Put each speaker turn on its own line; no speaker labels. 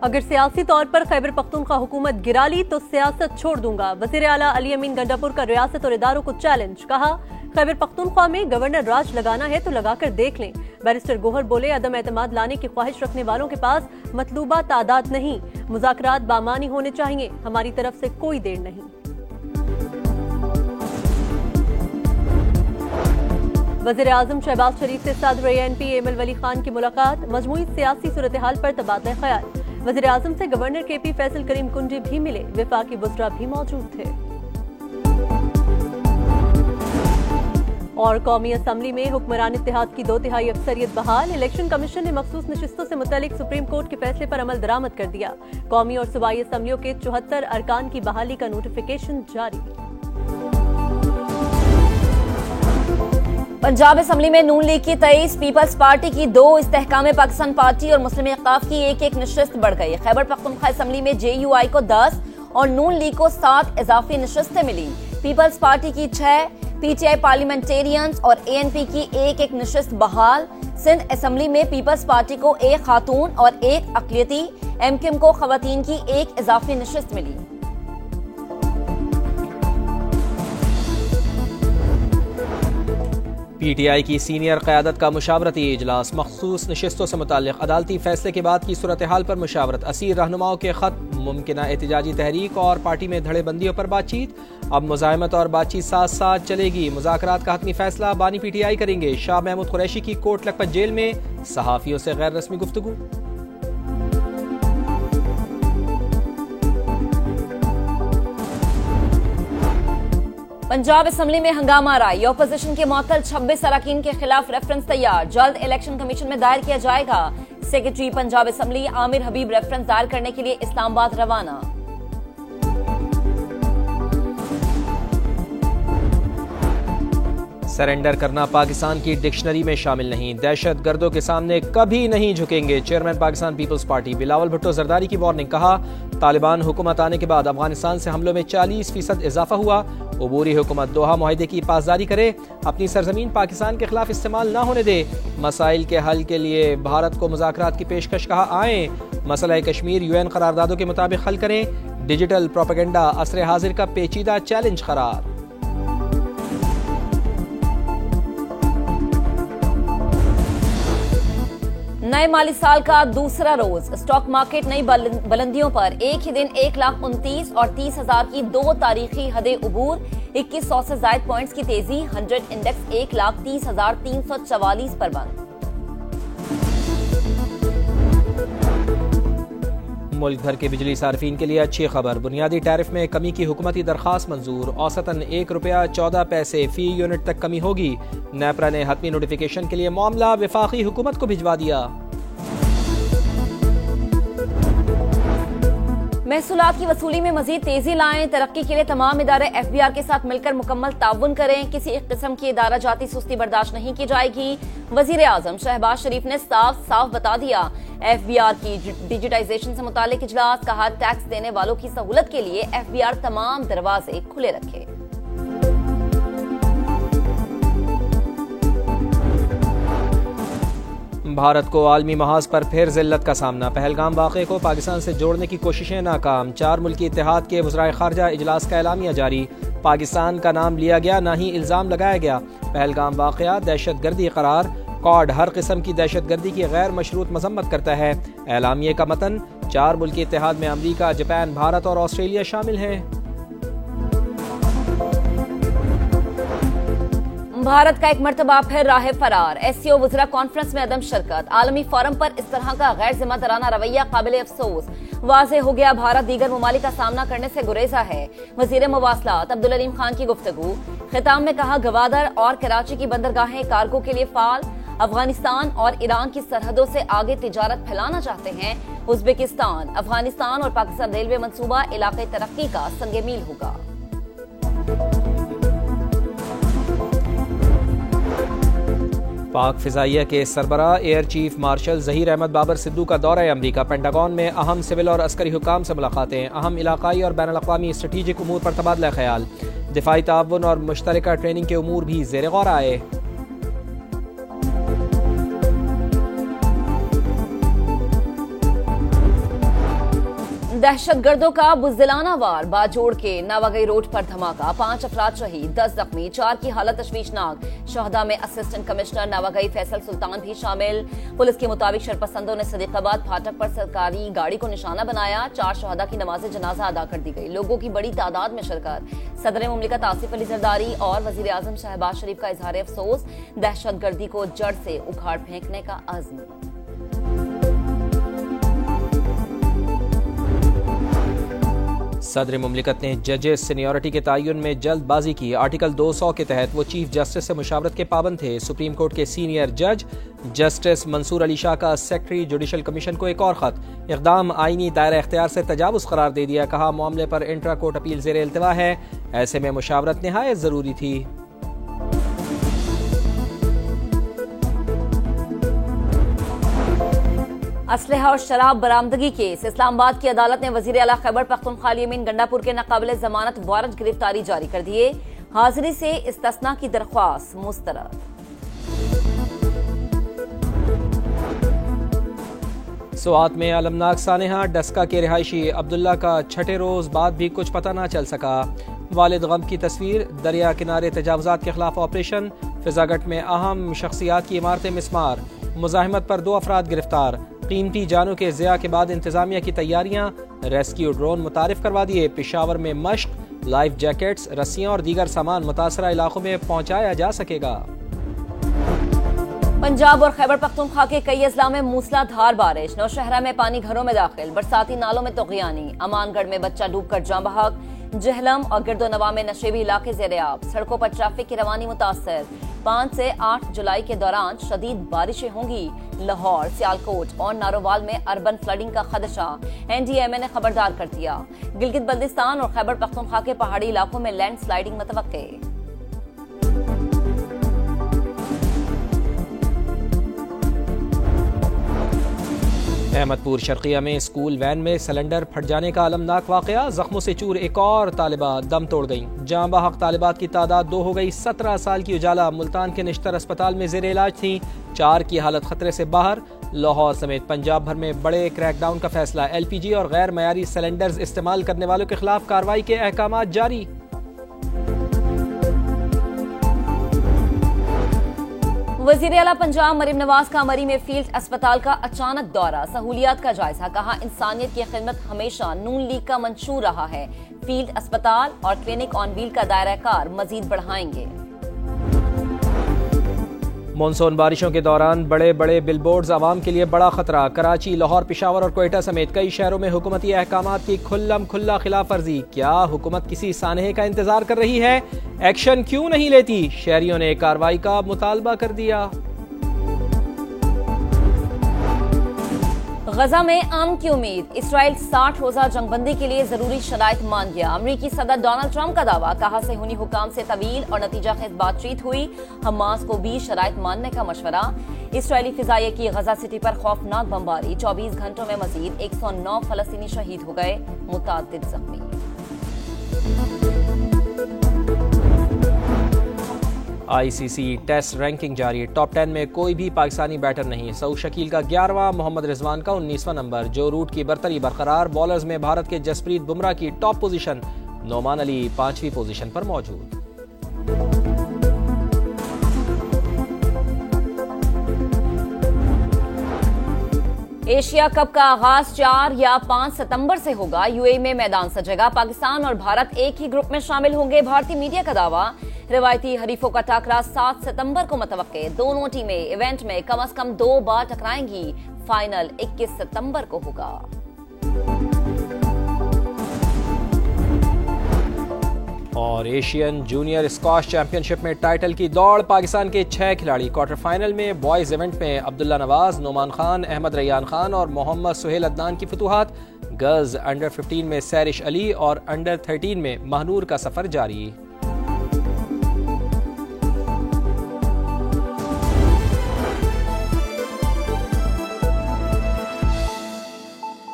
अगर सियासी तौर पर खैबर पख्तूनख्वा हुकूमत गिरा ली तो सियासत छोड़ दूंगा। वजीर आला अली अमीन गंडापुर का रियासत और इदारों को चैलेंज। कहा, खैबर पख्तूनख्वा में गवर्नर राज लगाना है तो लगाकर देख लें। बैरिस्टर गोहर बोले, अदम एतमाद लाने की ख्वाहिश रखने वालों के पास मतलूबा तादाद नहीं, मुज़ाकरात बामानी होने चाहिए, हमारी तरफ से कोई देर नहीं। वज़ीर आज़म शहबाज शरीफ से सदर ANP एमल वली खान की मुलाकात। मजमूई सियासी सूरत हाल पर तबादला ख्याल। वज़ीर आज़म से गवर्नर KP फैसल करीम कुंजी भी मिले, विफाकी वज़रा भी मौजूद थे। और कौमी असम्बली में हुक्मरान इत्तेहाद की 2/3 अक्सरियत बहाल। इलेक्शन कमीशन ने मखसूस नशिस्तों से मुतालिक सुप्रीम कोर्ट के फैसले पर अमल दरामद कर दिया। कौमी और सूबाई असम्बलियों के 74 अरकान की बहाली का नोटिफिकेशन जारी।
पंजाब असम्बली में नून लीग की 23, पीपल्स पार्टी की 2, इस्तेहकाम पाकिस्तान पार्टी और मुस्लिम इख्तिलाफ की 1-1 नशिस्त बढ़ गई। खैबर पख्तूनख्वा असम्बली में JUI को 10 और नून लीग को 7 इजाफी नशिस्तें मिली। पीपल्स पार्टी की 6, PTI पार्लियामेंटेरियंस और ANP की 1-1 नशिस्त बहाल। सिंध असम्बली में पीपल्स पार्टी को 1 खातून और 1 अक़लियती, MKM को खवातीन की 1 इजाफी नशिस्त मिली।
PTI की सीनियर क़यादत का मुशावरती इजलास। मखसूस नशिस्तों से मुताल्लिक़ अदालती फैसले के बाद की सूरत हाल पर मुशावरत। असीर रहनुमाओं के खत, मुमकिना एहतिजाजी तहरीक और पार्टी में धड़ेबंदियों पर बातचीत। अब मुज़ाहमत और बातचीत साथ साथ चलेगी। मुज़ाकरात का हतमी फैसला बानी PTI करेंगे। शाह महमूद कुरैशी की कोट लखपत जेल में सहाफ़ियों से गैर रस्मी गुफ्तगू।
पंजाब असम्बली में हंगामा राय। अपोजिशन के मुअत्तल 26 अरकान के खिलाफ रेफरेंस तैयार, जल्द इलेक्शन कमीशन में दायर किया जाएगा। सेक्रेटरी पंजाब असम्बली आमिर हबीब रेफरेंस दायर करने के लिए इस्लामाबाद रवाना।
सरेंडर करना पाकिस्तान की डिक्शनरी में शामिल नहीं, दहशत गर्दों के सामने कभी नहीं झुकेंगे। Chairman Pakistan peoples party Bilawal Bhutto Zardari की वार्निंग। कहा, तालिबान हुकूमत आने के बाद अफगानिस्तान से हमलों में 40% इजाफा हुआ। अबूरी हुकूमत दोहा मुआहदे की पासदारी करे, अपनी सरजमीन पाकिस्तान के खिलाफ इस्तेमाल न होने दे। मसाइल के हल के लिए भारत को मुज़ाकरात की पेशकश। कहा, आए मसला कश्मीर UN करारदादों के मुताबिक हल करें। डिजिटल प्रोपेगेंडा असरे हाजिर का पेचीदा चैलेंज करार।
नए माली साल का दूसरा रोज, स्टॉक मार्केट नई बुलंदियों पर। एक ही दिन 1,29,000 और 30,000 की 2 तारीखी हदें उबूर। 2100 से जायद पॉइंट्स की तेजी। 100 इंडेक्स 1,30,344 पर बंद।
मुल्क भर के बिजली सार्फिन के लिए अच्छी खबर। बुनियादी टैरिफ में कमी की हुकूमती दरखास्त मंजूर। औसतन ₹1.14 फी यूनिट तक कमी होगी। नेपरा ने हतमी नोटिफिकेशन के लिए मामला वफाकी हुकूमत को भिजवा दिया।
महसूलात की वसूली में मजीद तेजी लाएं। तरक्की के लिए तमाम इदारे FBR के साथ मिलकर मुकम्मल ताउन करें। किसी एक किस्म की इदारा जाती सुस्ती बर्दाश्त नहीं की जाएगी। वजीर आजम शहबाज शरीफ ने साफ साफ बता दिया। FBR की डिजिटाइजेशन से मुतालिक इजलास। कहा, टैक्स देने वालों की सहूलत के लिए FBR तमाम दरवाजे खुले रखे।
भारत को आलमी महाज पर फिर जिल्लत का सामना। पहलगाम वाक़े को पाकिस्तान से जोड़ने की कोशिशें नाकाम। 4 मुल्की इत्तेहाद के वज़राए ख़ारजा इजलास का एलामिया जारी। पाकिस्तान का नाम लिया गया, ना ही इल्ज़ाम लगाया गया। पहलगाम वाक़या दहशतगर्दी करार। कॉड हर किस्म की दहशतगर्दी की गैर मशरूत मजम्मत करता है। एलामिये का मतन। 4 मुल्की इत्तेहाद में अमरीका, जापान, भारत और ऑस्ट्रेलिया शामिल हैं।
भारत का एक मरतबा फिर राह फरार। SCO वज़रा कॉन्फ्रेंस में अदम शिरकत। आलमी फोरम पर इस तरह का गैर जिम्मेदाराना रवैया काबिल अफसोस। वाज़े हो गया, भारत दीगर ममालिक का सामना करने से गुरेजा है। वज़ीर मवासलात अब्दुल अलीम खान की गुफ्तगू। खिताब में कहा, गवादर और कराची की बंदरगाहें कार्गो के लिए फाल। अफगानिस्तान और ईरान की सरहदों से आगे तिजारत फैलाना चाहते हैं उज्बेकिस्तान। अफगानिस्तान और पाकिस्तान रेलवे मंसूबा इलाके तरक्की का संगे मील होगा।
पाक फिजाइया के सरबराह air chief marshal Zaheer Ahmed Babar Sidhu का दौरा अमरीका। पेंटागन में अहम सिविल और अस्करी हुकाम से मुलाकातें। अहम इलाकाई और बैनुल अक़वामी स्ट्रेटेजिक उमूर पर तबादला ख्याल। दिफाई ताउन और मुश्तरका ट्रेनिंग के उमूर भी ज़ेर गौर आए।
दहशतगर्दों का बुज़दिलाना वार बाजोड़ के नावागई रोड पर धमाका, 5 अफराद शहीद, 10 जख्मी, 4 की हालत तशवीशनाक। शहदा में असिस्टेंट कमिश्नर नावागई फैसल सुल्तान भी शामिल। पुलिस के मुताबिक शरपसंदों ने सदीकाबाद फाटक पर सरकारी गाड़ी को निशाना बनाया। 4 शहदा की नमाज जनाजा अदा कर दी गई। लोगों की बड़ी तादाद में शिरकत। सदर मुमलिकत आसिफ अली जरदारी और वजीर आजम शहबाज शरीफ का इजहार अफसोस, दहशतगर्दी को जड़ से उखाड़ फेंकने का अज़्म।
सदर मुमलिकत ने जजेस सीनियरिटी के तयन में जल्दबाजी की। आर्टिकल 200 के तहत वो चीफ जस्टिस से मुशावरत के पाबंद थे। सुप्रीम कोर्ट के सीनियर जज जस्टिस मंसूर अली शाह का सेक्रेटरी जुडिशल कमीशन को एक और खत। इक़दाम आईनी दायरा इख्तियार से तजावुज़ करार दे दिया। कहा मामले पर इंट्रा कोर्ट अपील ज़ेर इल्तिवा है, ऐसे में मुशावरत निहायत ज़रूरी थी।
असलहा और शराब बरामदगी केस। इस्लामाबाद की अदालत ने वजीर आला खैबर पख्तूनख्वा अली गंडापुर के नाकाबिले जमानत वारंट गिरफ्तारी जारी कर दिए। हाजिरी से इस्तिस्ना की दरख्वास्त मुस्तरद।
सुआत में अलमनाक सानेहा, डस्का के रिहायशी अब्दुल्ला का छठे रोज बाद भी कुछ पता न चल सका। वालिद गम की तस्वीर। दरिया किनारे तजावुजात के खिलाफ ऑपरेशन। फिजागट में अहम शख्सियात की इमारतें मिसमार। मुजाहिमत पर 2 अफराद गिरफ्तार। कीमती जानों के ज़िया के बाद इंतजामिया की तैयारियां। रेस्क्यू ड्रोन मुतारिफ करवा दिए। पेशावर में मश्क, लाइफ जैकेट्स, रस्सियां और दीगर सामान मुतासरा इलाकों में पहुंचाया जा सकेगा।
पंजाब और खैबर पख्तूनख्वा के कई अजला में मूसलाधार बारिश। नौशहरा में पानी घरों में दाखिल। बरसाती नालों में तुग़यानी। अमानगढ़ में बच्चा डूबकर जाँ बहक। जहलम और गिरदोनवा में नशेबी इलाके ज़ेर-ए-आब। सड़कों पर ट्रैफिक की रवानी मुतासर। 5 से 8 जुलाई के दौरान शदीद बारिशें होंगी। लाहौर, सियालकोट और नारोवाल में अर्बन फ्लडिंग का खदशा। NDMA ने खबरदार कर दिया। गिलगित बल्तिस्तान और खैबर पख्तूनख्वा के पहाड़ी इलाकों में लैंड स्लाइडिंग मुतवक्के।
अहमदपुर शर्किया में स्कूल वैन में सिलेंडर फट जाने का अलमनाक वाकया। जख्मों से चूर एक और तालिबा दम तोड़ गई। जाँ बहक तालिबात की तादाद 2 हो गई। 17 साल की उजाला मुल्तान के निश्तर अस्पताल में जेर इलाज थी। 4 की हालत खतरे से बाहर। लाहौर समेत पंजाब भर में बड़े क्रैकडाउन का फैसला। LPG और गैर मयारी सिलेंडर्स इस्तेमाल करने वालों के खिलाफ कार्रवाई के अहकाम जारी।
वजीर आला पंजाब मरीम नवाज का मरी में फील्ड अस्पताल का अचानक दौरा। सहूलियात का जायजा। कहा इंसानियत की खिदमत हमेशा नून लीग का मंशूर रहा है। फील्ड अस्पताल और क्लिनिक ऑन व्हील का दायरा कार मजीद बढ़ाएंगे।
मानसून बारिशों के दौरान बड़े बड़े बिलबोर्ड्स आवाम के लिए बड़ा खतरा। कराची, लाहौर, पेशावर और क्वेटा समेत कई शहरों में हुकूमती अहकामात की खुल्लम खुल्ला खिलाफ वर्जी। क्या हुकूमत किसी सानहे का इंतजार कर रही है? एक्शन क्यों नहीं लेती? शहरियों ने कार्रवाई का मुतालबा कर दिया।
गजा में अमन की उम्मीद। इसराइल 60 रोजा जंगबंदी के लिए जरूरी शराइत मान गया। अमरीकी सदर डोनाल्ड ट्रंप का दावा। कहा सेहूनी हुकाम से तवील और नतीजा खेज बातचीत हुई। हमास को भी शराइत मानने का मशवरा। इसराइली फिजाइये की गजा सिटी पर खौफनाक बमबारी। 24 घंटों में मजीद 109 फलस्तीनी शहीद हो गए, मुताद्दिद जख्मी।
ICC टेस्ट रैंकिंग जारी। टॉप 10 में कोई भी पाकिस्तानी बैटर नहीं। सऊद शकील का 11वां, मोहम्मद रिजवान का 19वां नंबर। जो रूट की बरतरी बरकरार। बॉलर्स में भारत के जसप्रीत बुमराह की टॉप पोजीशन। नोमान अली 5वीं पोजीशन पर मौजूद।
एशिया कप का आगाज 4 या 5 सितंबर से होगा। UAE में मैदान सजेगा। पाकिस्तान और भारत एक ही ग्रुप में शामिल होंगे। भारतीय मीडिया का दावा। रिवायती हरीफों का टाकरा 7 सितंबर को मुतवक्के। दोनों टीमें इवेंट में कम से कम 2 बार टकराएंगी। फाइनल 21 सितंबर को होगा।
और एशियन जूनियर स्क्वाश चैंपियनशिप में टाइटल की दौड़। पाकिस्तान के 6 खिलाड़ी क्वार्टर फाइनल में। बॉयज इवेंट में अब्दुल्ला नवाज, नोमान खान, अहमद रैयान खान और मोहम्मद सुहेल अदनान की फतूहात। गर्ल्स अंडर 15 में सैरिश अली और अंडर 13 में महनूर का सफर जारी।